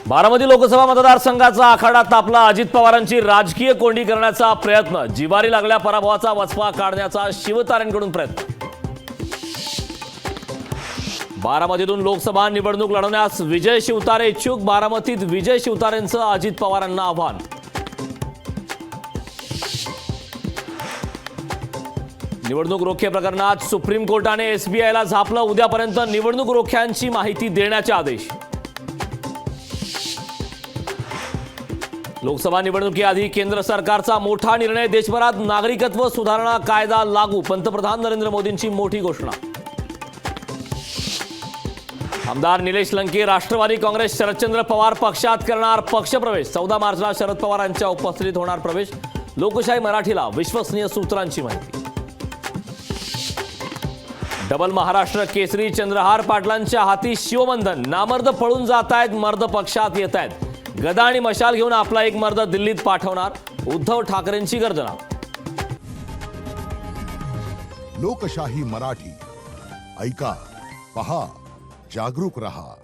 बारामती लोकसभा मतदारसंघाचा आखाडा तापला। अजित पवारांची राजकीय कोंडी करण्याचा प्रयत्न, जिवारी लागल्या पराभवाचा वचपा काढण्याचा शिवतारेंकडून प्रयत्न। बारामतीतून लोकसभा निवडणूक लढवण्यास विजय शिवतारे इच्छुक। बारामतीत विजय शिवतारेंचं अजित पवारांना आव्हान। निवडणूक रोखे प्रकरणात सुप्रीम कोर्टाने एसबीआयला झापलं। उद्यापर्यंत निवडणूक रोख्यांची माहिती देण्याचे आदेश। लोकसभा निवडणुकीआधी केंद्र सरकारचा मोठा निर्णय, देशभरात नागरिकत्व सुधारणा कायदा लागू। पंतप्रधान नरेंद्र मोदींची मोठी घोषणा। आमदार निलेश लंके राष्ट्रवादी काँग्रेस शरदचंद्र पवार पक्षात करणार पक्षप्रवेश। 14 मार्चला शरद पवारांच्या उपस्थितीत होणार प्रवेश। लोकशाही मराठीला विश्वसनीय सूत्रांची माहिती। डबल महाराष्ट्र केसरी चंद्रहार पाटलांच्या हाती शिवबंधन। नामर्द पळून जात आहेत, मर्द पक्षात येत आहेत। गदा आणि मशाल घेऊन आपला एक मर्द दिल्लीत पाठवणार, उद्धव ठाकरेंची गर्जना। लोकशाही मराठी ऐका, पहा, जागरूक रहा।